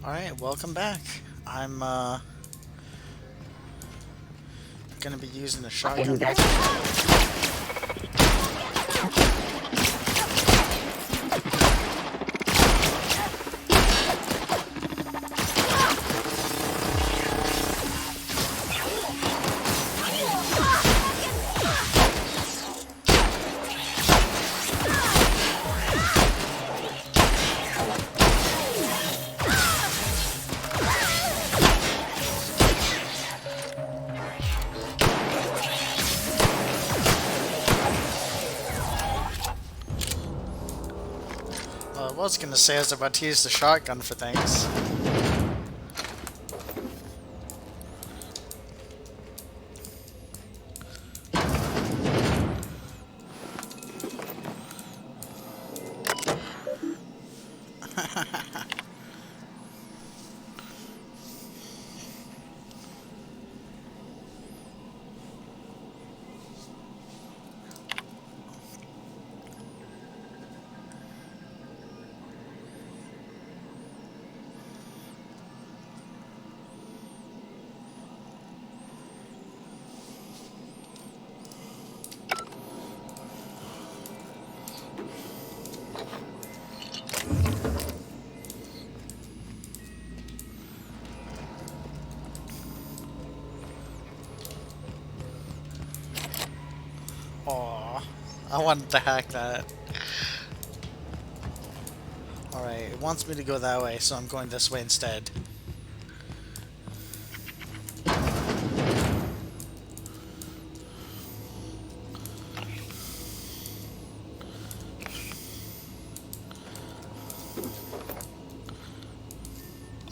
Alright, welcome back. I'm gonna be using a shotgun. I was gonna say I was about to use the shotgun for things. Aw, I wanted to hack that. Alright, it wants me to go that way, so I'm going this way instead.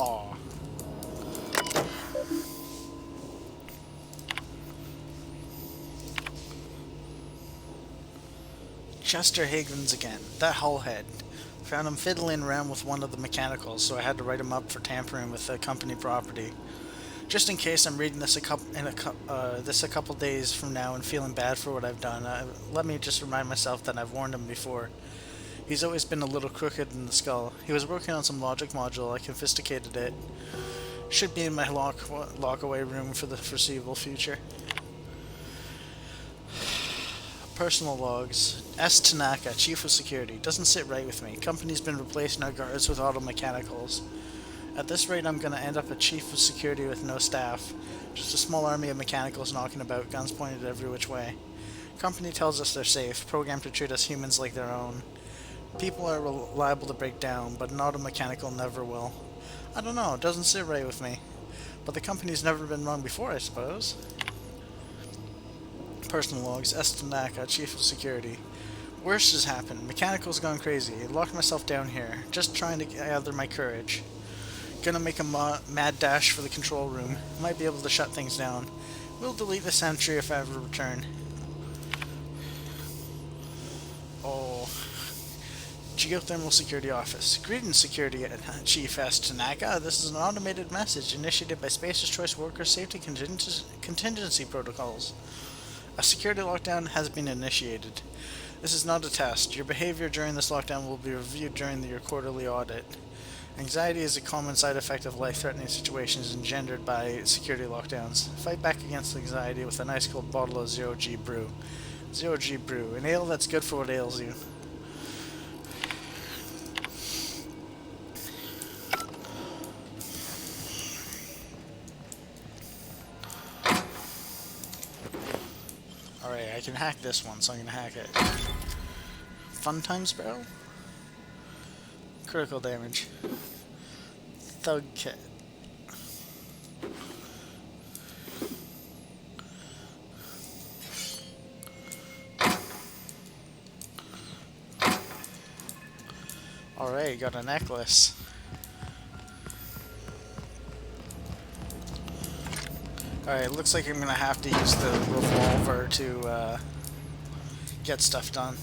Aw. Chester Higgins again, that hullhead. Found him fiddling around with one of the mechanicals, so I had to write him up for tampering with the company property. Just in case I'm reading this a couple days from now and feeling bad for what I've done, let me just remind myself that I've warned him before. He's always been a little crooked in the skull. He was working on some logic module. I confiscated it. Should be in my lock away room for the foreseeable future. Personal logs. S. Tanaka, Chief of Security. Doesn't sit right with me. Company's been replacing our guards with auto mechanicals. At this rate, I'm gonna end up a Chief of Security with no staff. Just a small army of mechanicals knocking about, guns pointed every which way. Company tells us they're safe, programmed to treat us humans like their own. People are liable to break down, but an auto mechanical never will. I don't know, it doesn't sit right with me. But the company's never been wrong before, I suppose. Personal logs. S. Tanaka, Chief of Security. Worst has happened. Mechanical's gone crazy. I locked myself down here, just trying to gather my courage. Gonna make a mad dash for the control room. Might be able to shut things down. We'll delete the sentry if I ever return. Oh. Geothermal Security Office. Greetings, Security Chief S. Tanaka. This is an automated message initiated by Spacer's Choice Worker Safety Contingency Protocols. A security lockdown has been initiated. This is not a test. Your behavior during this lockdown will be reviewed during your quarterly audit. Anxiety is a common side effect of life-threatening situations engendered by security lockdowns. Fight back against anxiety with an ice cold bottle of Zero G Brew. Zero G Brew, an ale that's good for what ails you. Alright, I can hack this one, so I'm gonna hack it. Fun Times Barrel? Critical damage. Thug Kit. Alright, got a necklace. Alright, looks like I'm gonna have to use the revolver to get stuff done.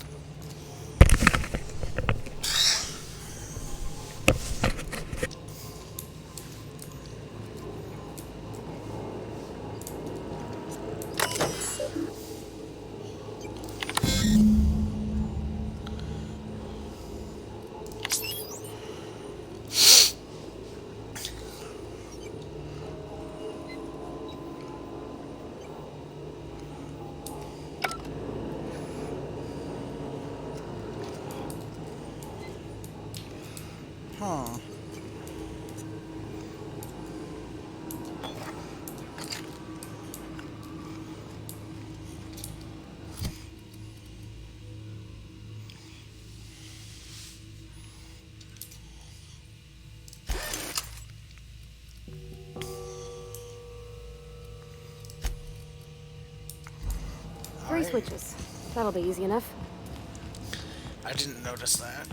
Huh. Three Alright. switches. That'll be easy enough. I didn't notice that.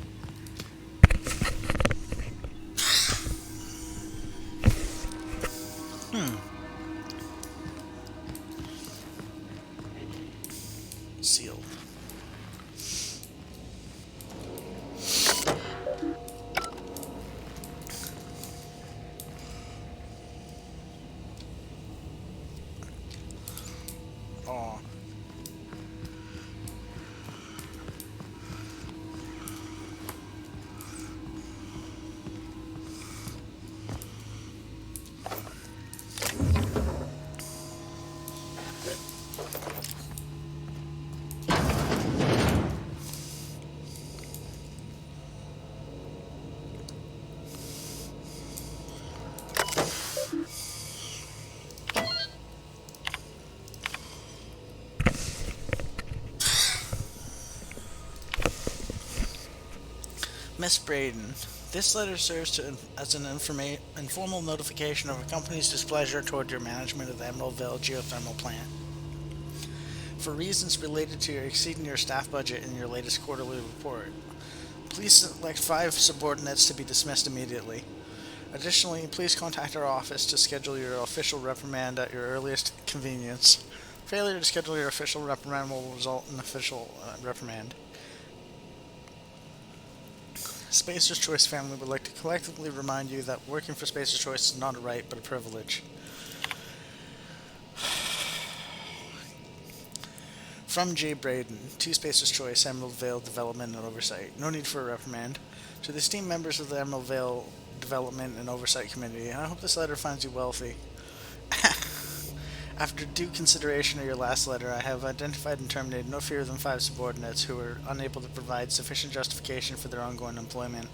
Sealed. Oh. Miss Braden, this letter serves as an informal notification of a company's displeasure toward your management of the Emeraldville geothermal plant. For reasons related to your exceeding your staff budget in your latest quarterly report, please select 5 subordinates to be dismissed immediately. Additionally, please contact our office to schedule your official reprimand at your earliest convenience. Failure to schedule your official reprimand will result in official reprimand. Spacer's Choice family would like to collectively remind you that working for Spacer's Choice is not a right but a privilege. From J. Braden, to Spacer's Choice, Emerald Vale Development and Oversight. No need for a reprimand. To the esteemed members of the Emerald Vale Development and Oversight Committee, I hope this letter finds you wealthy. After due consideration of your last letter, I have identified and terminated no fewer than 5 subordinates who were unable to provide sufficient justification for their ongoing employment.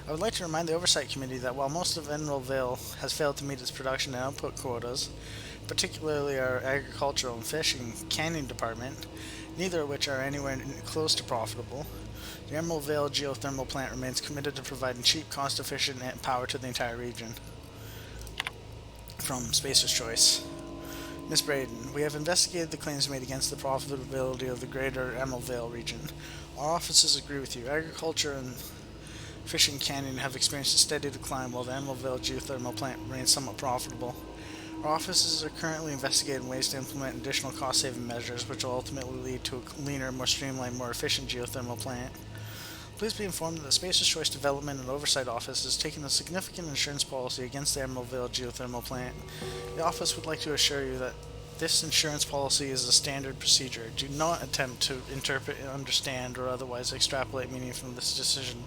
I would like to remind the Oversight Committee that while most of Emerald Vale has failed to meet its production and output quotas, particularly our agricultural and fishing canning department, neither of which are anywhere close to profitable, the Emerald Vale geothermal plant remains committed to providing cheap, cost-efficient power to the entire region. From Spacer's Choice. Miss Braden, we have investigated the claims made against the profitability of the greater Emerald Vale region. Our offices agree with you. Agriculture and fishing canning have experienced a steady decline while the Emerald Vale geothermal plant remains somewhat profitable. Our offices are currently investigating ways to implement additional cost-saving measures which will ultimately lead to a leaner, more streamlined, more efficient geothermal plant. Please be informed that the Spacer's Choice Development and Oversight Office has taken a significant insurance policy against the Emerald Vale geothermal plant. The office would like to assure you that this insurance policy is a standard procedure. Do not attempt to interpret, understand, or otherwise extrapolate meaning from this decision.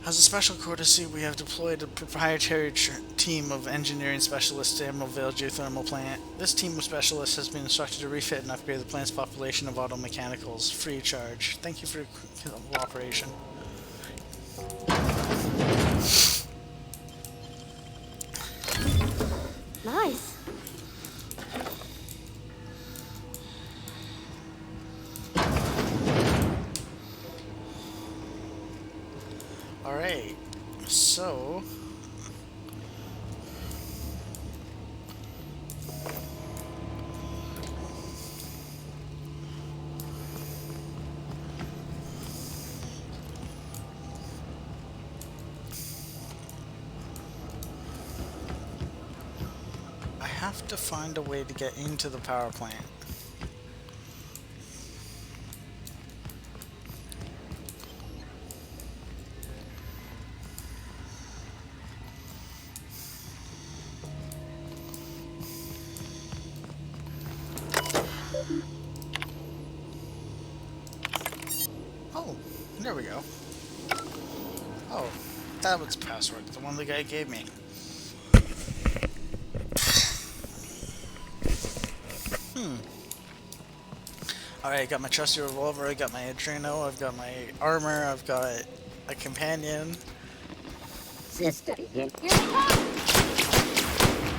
As a special courtesy, we have deployed a proprietary team of engineering specialists to Emerald Vale geothermal plant. This team of specialists has been instructed to refit and upgrade the plant's population of auto mechanicals, free of charge. Thank you for your cooperation. Nice. Alright, so I have to find a way to get into the power plant. Oh, there we go. Oh, that was the password, the one the guy gave me. Alright, I got my trusty revolver, I got my Adreno, I've got my armor, I've got a companion. sister again. Here they come!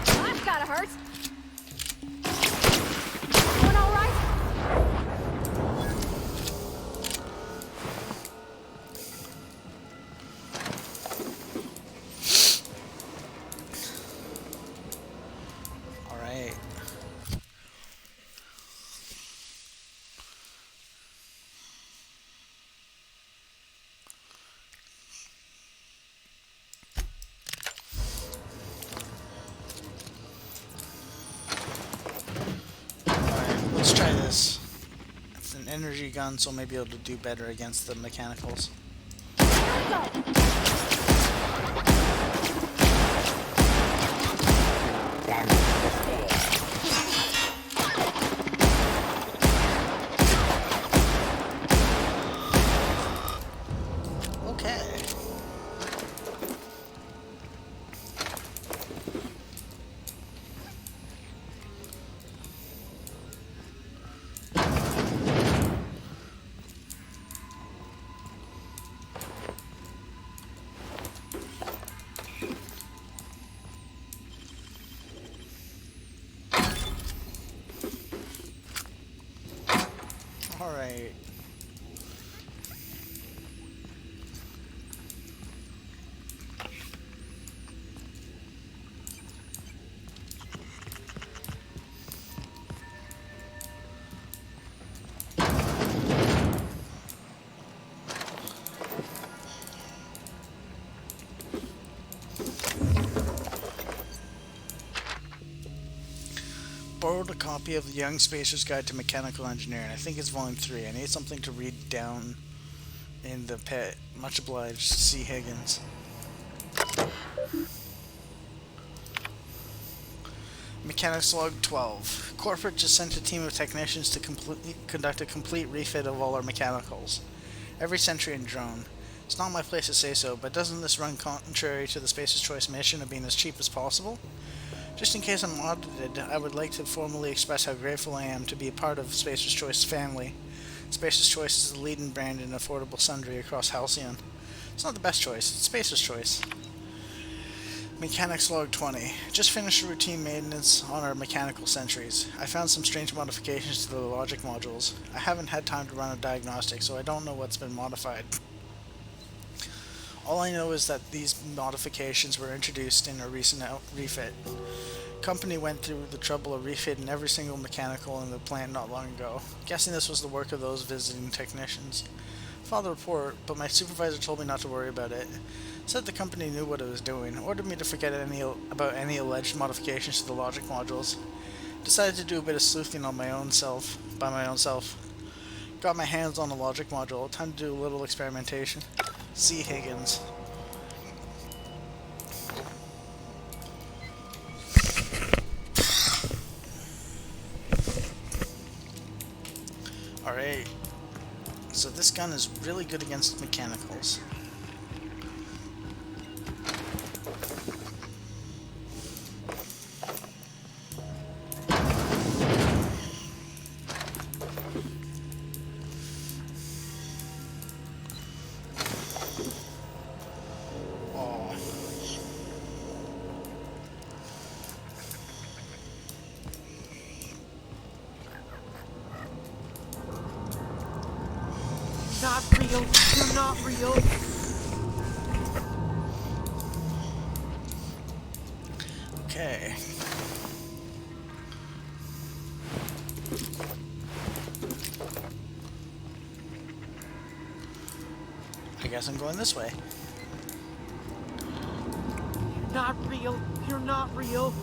That's gotta hurt. Doing all right? All right. Alright, let's try this. It's an energy gun, so maybe it'll do better against the mechanicals. Damn it. Okay. Alright. Borrowed a copy of the Young Spacer's Guide to Mechanical Engineering. I think it's volume 3. I need something to read down in the pit. Much obliged, C. Higgins. Mechanics Log 12. Corporate just sent a team of technicians to conduct a complete refit of all our mechanicals. Every sentry and drone. It's not my place to say so, but doesn't this run contrary to the Spacer's Choice mission of being as cheap as possible? Just in case I'm audited, I would like to formally express how grateful I am to be a part of Spacer's Choice family. Spacer's Choice is the leading brand in affordable sundry across Halcyon. It's not the best choice, it's Spacer's Choice. Mechanics Log 20. Just finished routine maintenance on our mechanical sentries. I found some strange modifications to the logic modules. I haven't had time to run a diagnostic, so I don't know what's been modified. All I know is that these modifications were introduced in a recent refit. Company went through the trouble of refitting every single mechanical in the plant not long ago. Guessing this was the work of those visiting technicians. Filed a report, but my supervisor told me not to worry about it. Said the company knew what it was doing. Ordered me to forget about any alleged modifications to the logic modules. Decided to do a bit of sleuthing on my own self. Got my hands on a logic module. Time to do a little experimentation. C. Higgins. Alright. So this gun is really good against mechanicals. Not real. You're not real. Okay. I guess I'm going this way. Not real. You're not real.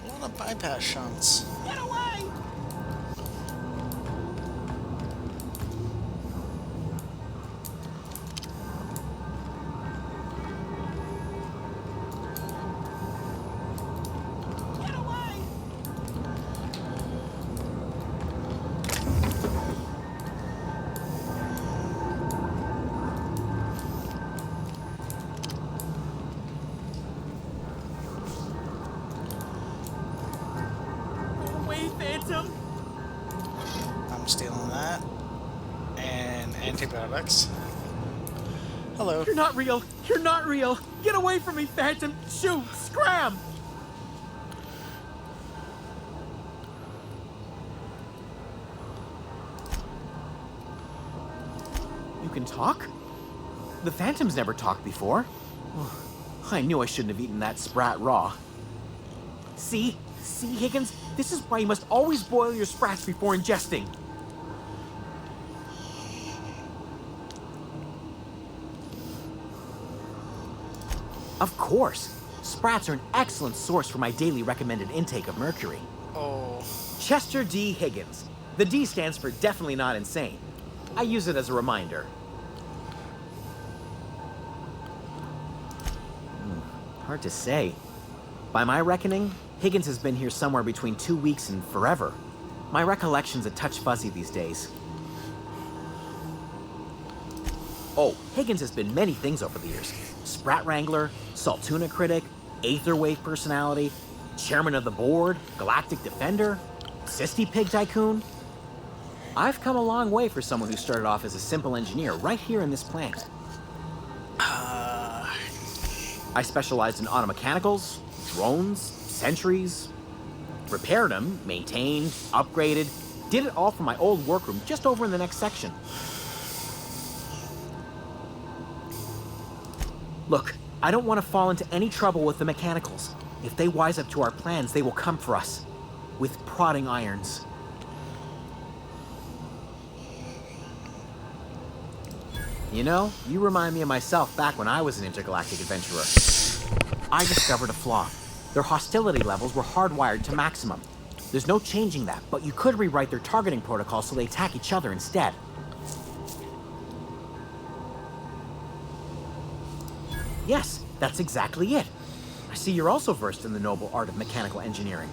A lot of bypass shunts. Get away! Get away! Phantom! I'm stealing that. And antibiotics. Hello. You're not real! You're not real! Get away from me, Phantom! Shoot! Scram! You can talk? The Phantom's never talked before. I knew I shouldn't have eaten that sprat raw. See? See, Higgins? This is why you must always boil your sprats before ingesting. Of course. Sprats are an excellent source for my daily recommended intake of mercury. Oh. Chester D. Higgins. The D stands for definitely not insane. I use it as a reminder. Hard to say. By my reckoning, Higgins has been here somewhere between 2 weeks and forever. My recollection's a touch fuzzy these days. Oh, Higgins has been many things over the years. Sprat Wrangler, Saltuna Critic, Aetherwave Personality, Chairman of the Board, Galactic Defender, Sisty Pig Tycoon. I've come a long way for someone who started off as a simple engineer right here in this plant. I specialized in automechanicals, drones, sentries, repaired them, maintained, upgraded, did it all from my old workroom just over in the next section. Look, I don't want to fall into any trouble with the mechanicals. If they wise up to our plans, they will come for us. With prodding irons. You know, you remind me of myself back when I was an intergalactic adventurer. I discovered a flaw. Their hostility levels were hardwired to maximum. There's no changing that, but you could rewrite their targeting protocol so they attack each other instead. Yes, that's exactly it. I see you're also versed in the noble art of mechanical engineering.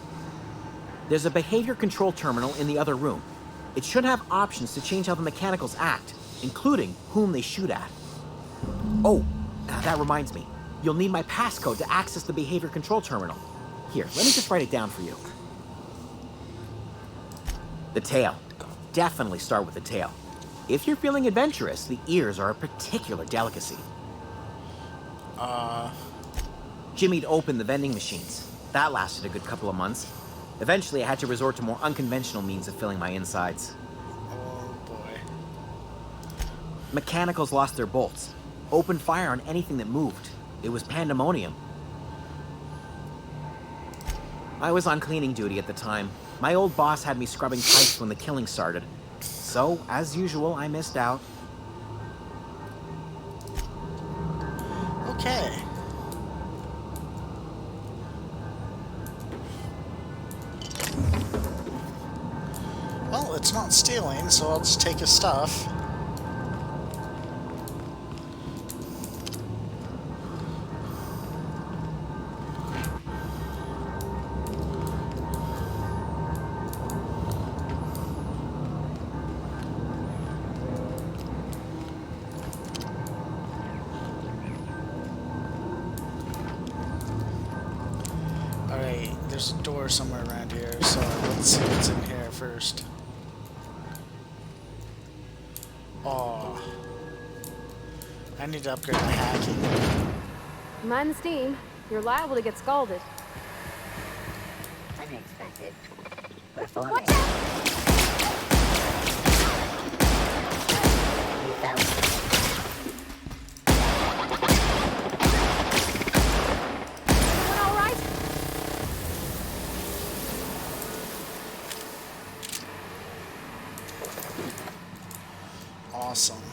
There's a behavior control terminal in the other room. It should have options to change how the mechanicals act, including whom they shoot at. Oh, that reminds me. You'll need my passcode to access the behavior control terminal. Here, let me just write it down for you. The tail. Definitely start with the tail. If you're feeling adventurous, the ears are a particular delicacy. Jimmy'd open the vending machines. That lasted a good couple of months. Eventually, I had to resort to more unconventional means of filling my insides. Oh boy. Mechanicals lost their bolts. Opened fire on anything that moved. It was pandemonium. I was on cleaning duty at the time. My old boss had me scrubbing pipes when the killing started. So, as usual, I missed out. Okay. Well, it's not stealing, so I'll just take his stuff. Alright, there's a door somewhere around here, so let's see what's in here first. Oh. I need to upgrade my hacking. Mind the steam. You're liable to get scalded. Unexpected. Performance. Watch out! You found Everyone all right? Awesome.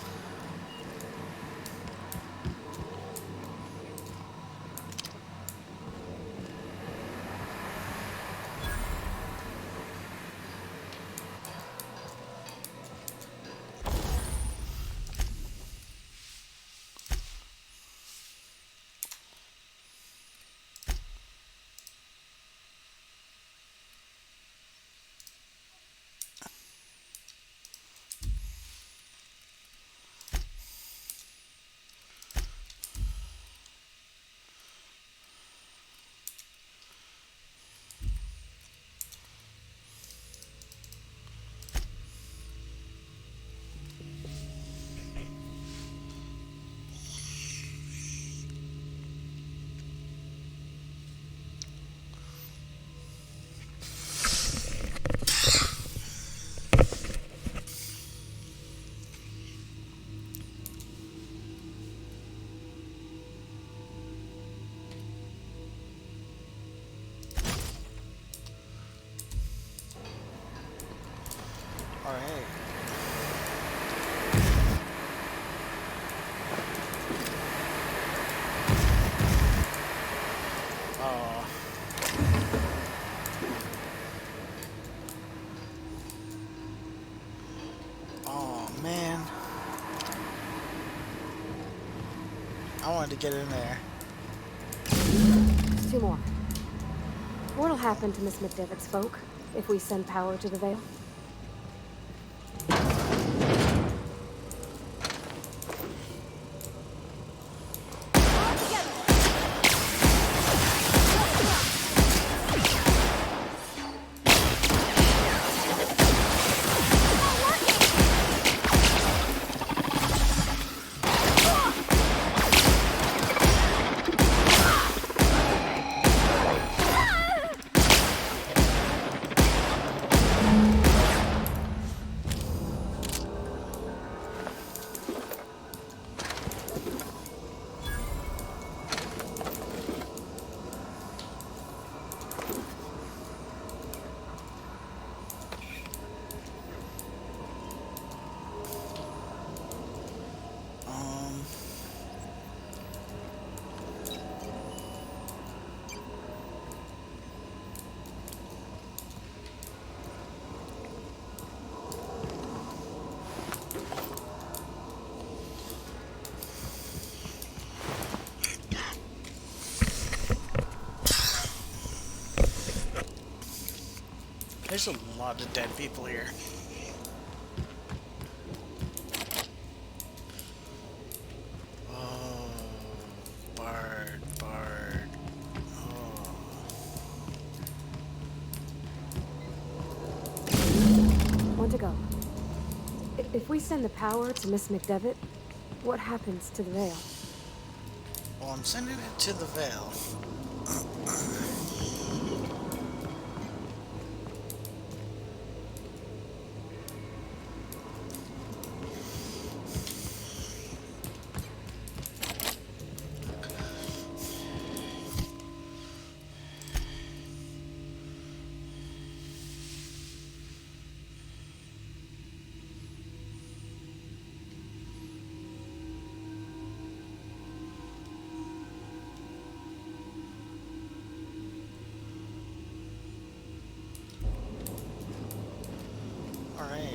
Alright. Oh. Oh, man. I wanted to get in there. Two more. What'll happen to Miss McDevitt's folk if we send power to the Vale? Um, there's a lot of dead people here. Oh, Bard. Oh. Want to go. If we send the power to Miss McDevitt, what happens to the Vale? Well, I'm sending it to the Vale. Alright.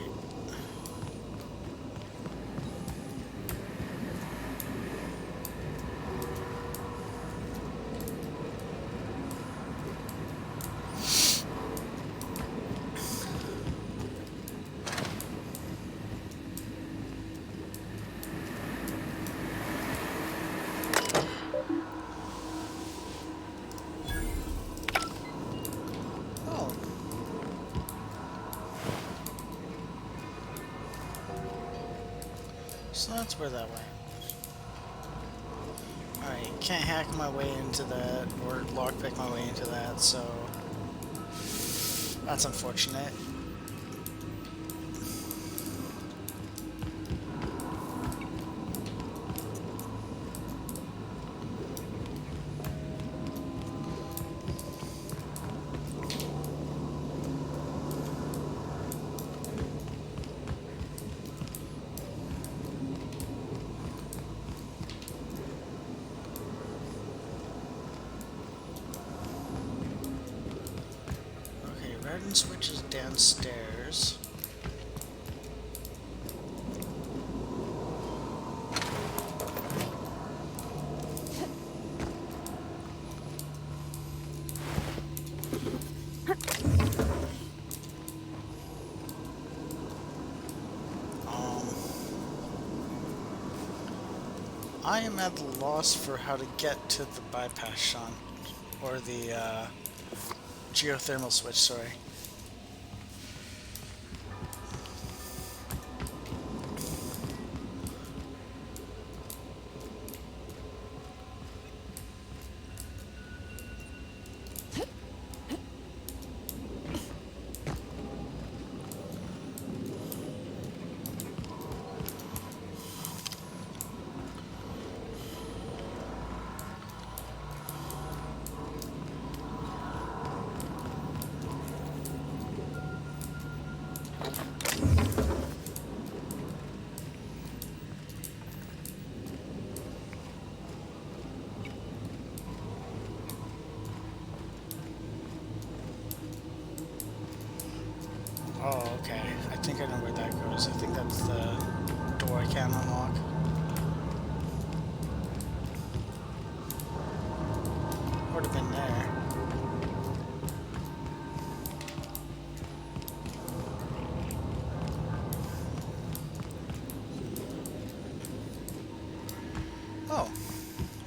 Oh. So that's where that went. Alright, can't hack my way into that, or lockpick my way into that, so that's unfortunate. Okay, routing switch is downstairs. I am at the loss for how to get to the bypass shunt, or the geothermal switch, sorry. Oh, okay. I think I know where that goes. I think that's the door I can't unlock. Would have been there. Oh,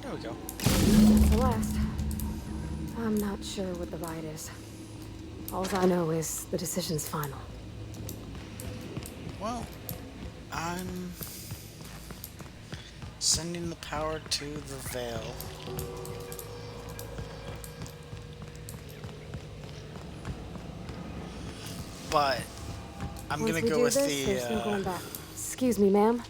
there we go. Celeste, I'm not sure what the ride is. All I know is the decision's final. Well, I'm sending the power to the Veil. But I'm Once gonna we go do with this, the there's no going back. Excuse me, ma'am.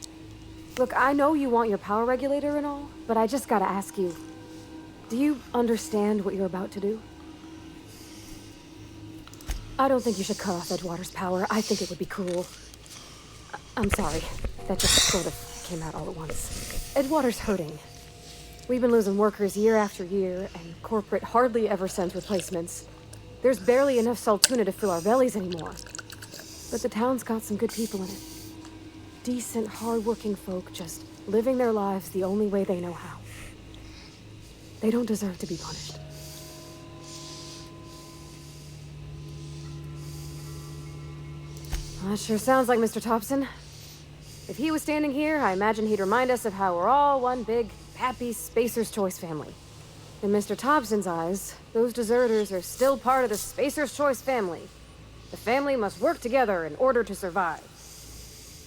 Look, I know you want your power regulator and all, but I just gotta ask you. Do you understand what you're about to do? I don't think you should cut off Edgewater's power. I think it would be cruel. I'm sorry. That just sort of came out all at once. Edgewater's hurting. We've been losing workers year after year, and corporate hardly ever sends replacements. There's barely enough Saltuna to fill our bellies anymore. But the town's got some good people in it. Decent, hard-working folk just living their lives the only way they know how. They don't deserve to be punished. Well, that sure sounds like Mr. Tobson. If he was standing here, I imagine he'd remind us of how we're all one big, happy Spacer's Choice family. In Mr. Tobson's eyes, those deserters are still part of the Spacer's Choice family. The family must work together in order to survive.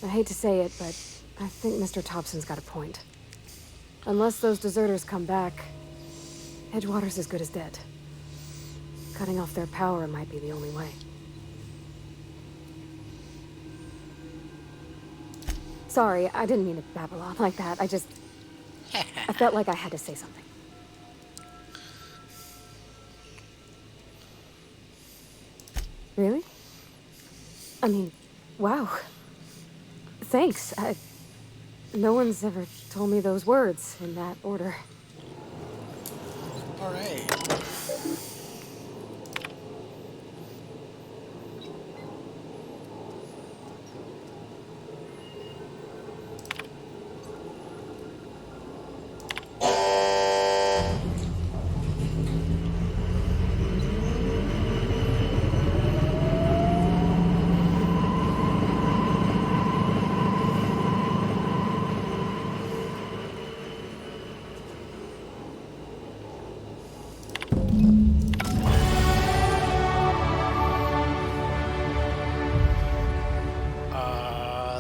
I hate to say it, but I think Mr. Tobson's got a point. Unless those deserters come back, Edgewater's as good as dead. Cutting off their power might be the only way. Sorry, I didn't mean to babble on like that. I felt like I had to say something. Really? I mean, wow. Thanks. No one's ever told me those words in that order. All right.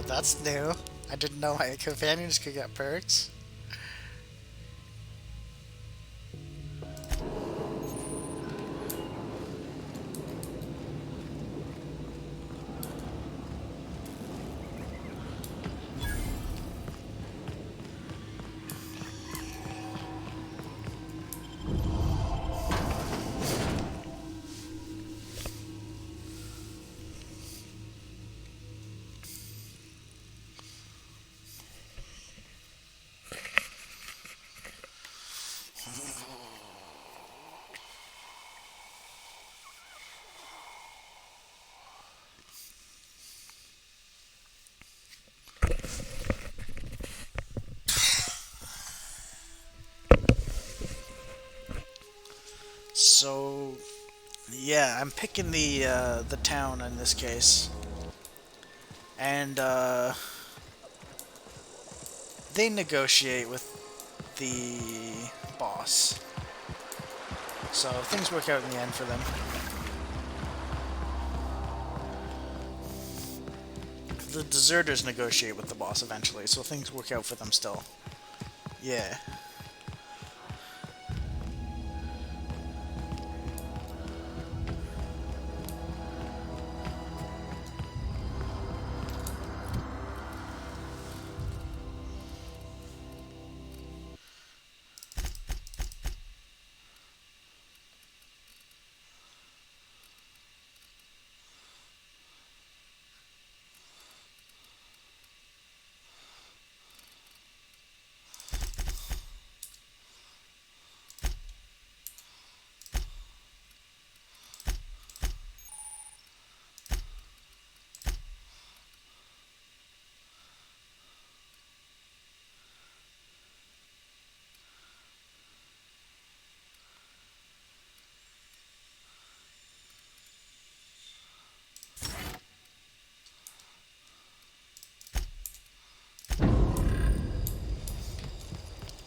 That's new. I didn't know my companions could get perks. So, yeah, I'm picking the town in this case, and they negotiate with the boss. So things work out in the end for them. The deserters negotiate with the boss eventually, so things work out for them still. Yeah.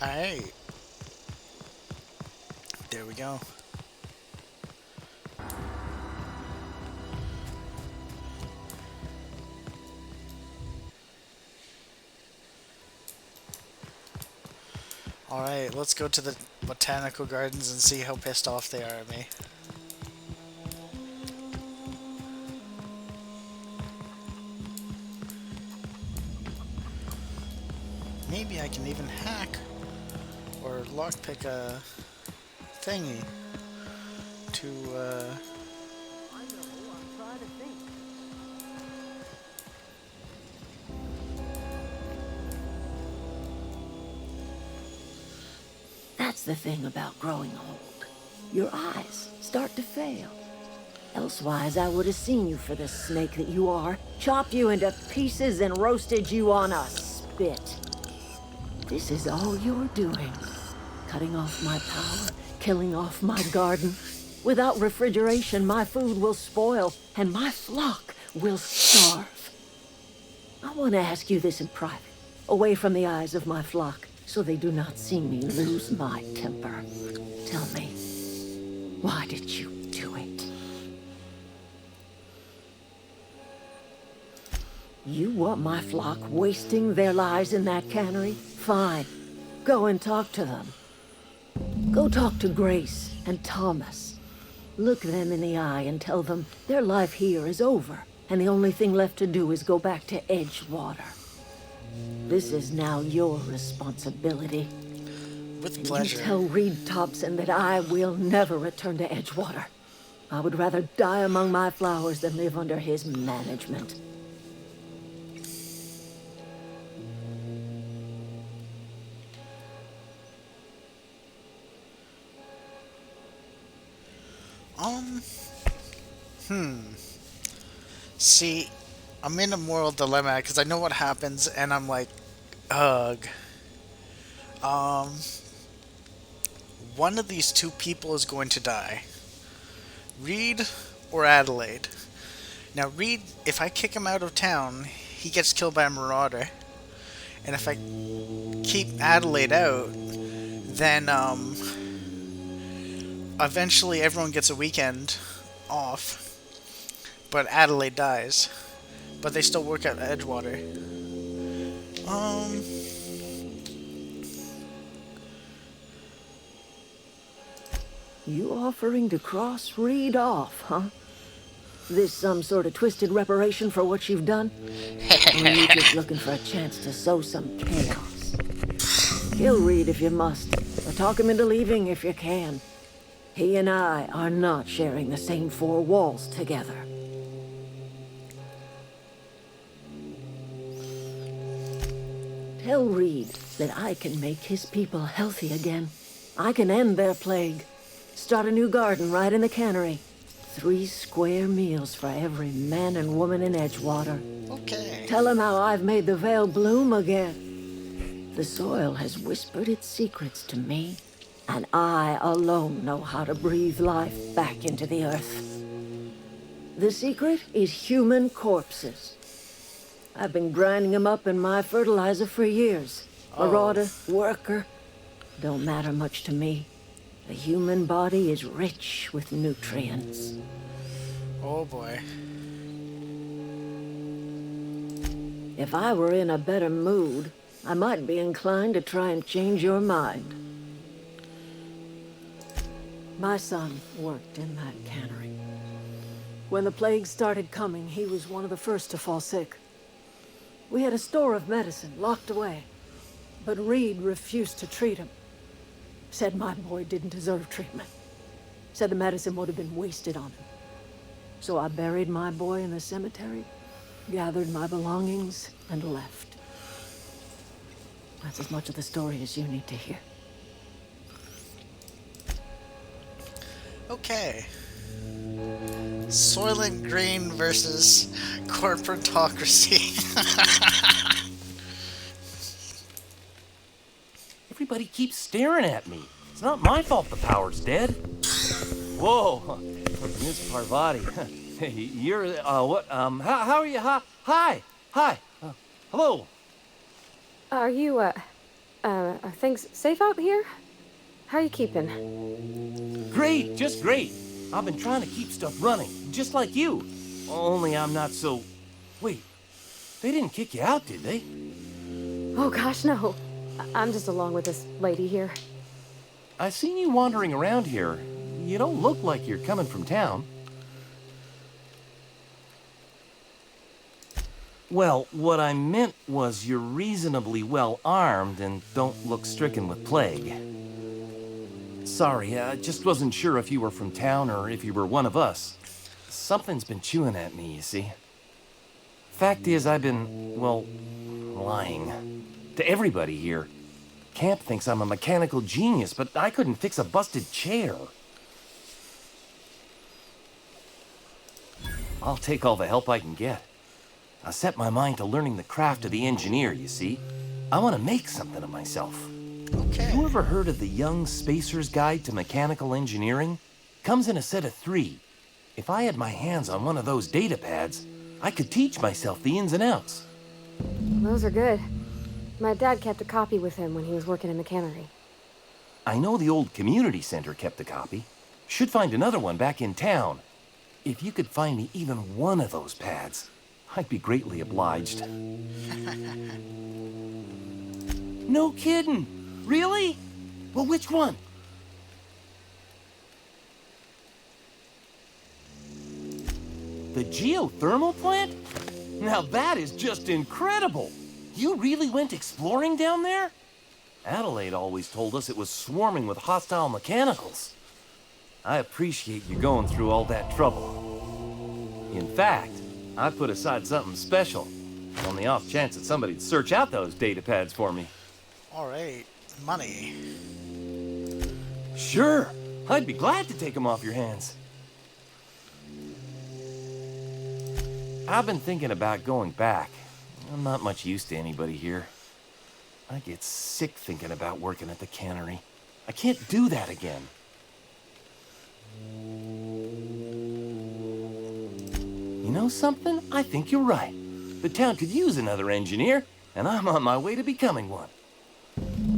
Alright. There we go. Alright, let's go to the botanical gardens and see how pissed off they are at me. Maybe I can even hack or lockpick a thingy to, I know, I'm trying to think. That's the thing about growing old. Your eyes start to fail. Elsewise, I would have seen you for the snake that you are, chopped you into pieces and roasted you on a spit. This is all you're doing. Cutting off my power, killing off my garden. Without refrigeration, my food will spoil, and my flock will starve. I want to ask you this in private, away from the eyes of my flock, so they do not see me lose my temper. Tell me, why did you do it? You want my flock wasting their lives in that cannery? Fine. Go and talk to them. Go talk to Grace and Thomas. Look them in the eye and tell them their life here is over, and the only thing left to do is go back to Edgewater. This is now your responsibility. with And pleasure. you tell Reed Tobson that I will never return to Edgewater. I would rather die among my flowers than live under his management. Um, See, I'm in a moral dilemma because I know what happens, and I'm like, ugh. Um, One of these two people is going to die. Reed or Adelaide. Now, Reed, if I kick him out of town, he gets killed by a marauder. And if I keep Adelaide out, then, eventually everyone gets a weekend off. But Adelaide dies. But they still work at Edgewater. You offering to cross Reed off, huh? This some sort of twisted reparation for what you've done? Or are you just looking for a chance to sow some chaos? Kill Reed if you must, or talk him into leaving if you can. He and I are not sharing the same four walls together. Tell Reed that I can make his people healthy again. I can end their plague. Start a new garden right in the cannery. 3 square meals for every man and woman in Edgewater. Okay. Tell him how I've made the vale bloom again. The soil has whispered its secrets to me, and I alone know how to breathe life back into the earth. The secret is human corpses. I've been grinding them up in my fertilizer for years. Marauder, worker, don't matter much to me. The human body is rich with nutrients. Oh boy. If I were in a better mood, I might be inclined to try and change your mind. My son worked in that cannery. When the plague started coming, he was one of the first to fall sick. We had a store of medicine locked away, but Reed refused to treat him. Said my boy didn't deserve treatment. Said the medicine would have been wasted on him. So I buried my boy in the cemetery, gathered my belongings, and left. That's as much of the story as you need to hear. Okay. Soylent Green versus corporatocracy. Everybody keeps staring at me. It's not my fault the power's dead. Whoa, Miss Parvati. Hey, you're, what, how are you? Hi, hello. Are you, Are things safe out here? How are you keeping? Great, just great. I've been trying to keep stuff running, just like you. Only I'm not so... Wait, they didn't kick you out, did they? Oh gosh, no. I'm just along with this lady here. I seen you wandering around here. You don't look like you're coming from town. Well, what I meant was you're reasonably well armed and don't look stricken with plague. Sorry, I just wasn't sure if you were from town or if you were one of us. Something's been chewing at me, you see. Fact is, I've been, well, lying. To everybody here. Camp thinks I'm a mechanical genius, but I couldn't fix a busted chair. I'll take all the help I can get. I set my mind to learning the craft of the engineer, you see. I want to make something of myself. Okay. You ever heard of the Young Spacer's Guide to Mechanical Engineering? Comes in a set of 3. If I had my hands on one of those data pads, I could teach myself the ins and outs. Those are good. My dad kept a copy with him when he was working in the cannery. I know the old community center kept a copy. Should find another one back in town. If you could find me even one of those pads, I'd be greatly obliged. No kidding! Really? Well, which one? The geothermal plant? Now that is just incredible! You really went exploring down there? Adelaide always told us it was swarming with hostile mechanicals. I appreciate you going through all that trouble. In fact, I put aside something special, on the off chance that somebody'd search out those data pads for me. Alright. Money. Sure, I'd be glad to take them off your hands. I've been thinking about going back. I'm not much use to anybody here. I get sick thinking about working at the cannery. I can't do that again. You know something? I think you're right. The town could use another engineer, and I'm on my way to becoming one.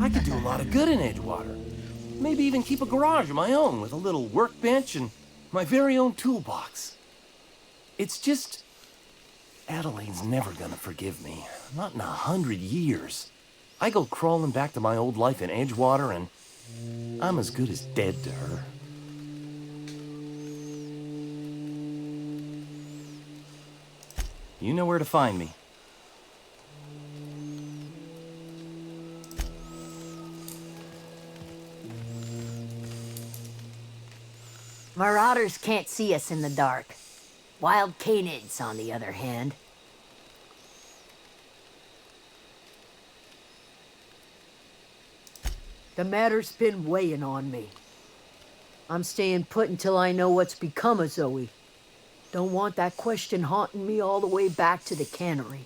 I could do a lot of good in Edgewater. Maybe even keep a garage of my own with a little workbench and my very own toolbox. It's just... Adelaide's never gonna forgive me. Not in 100 years. I go crawling back to my old life in Edgewater, and I'm as good as dead to her. You know where to find me. Marauders can't see us in the dark. Wild canids, on the other hand. The matter's been weighing on me. I'm staying put until I know what's become of Zoe. Don't want that question haunting me all the way back to the cannery.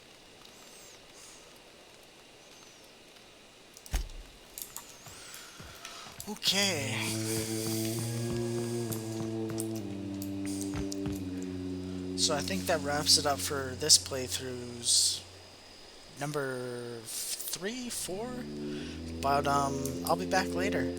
Okay. So I think that wraps it up for this playthrough's number 3, 4. But I'll be back later.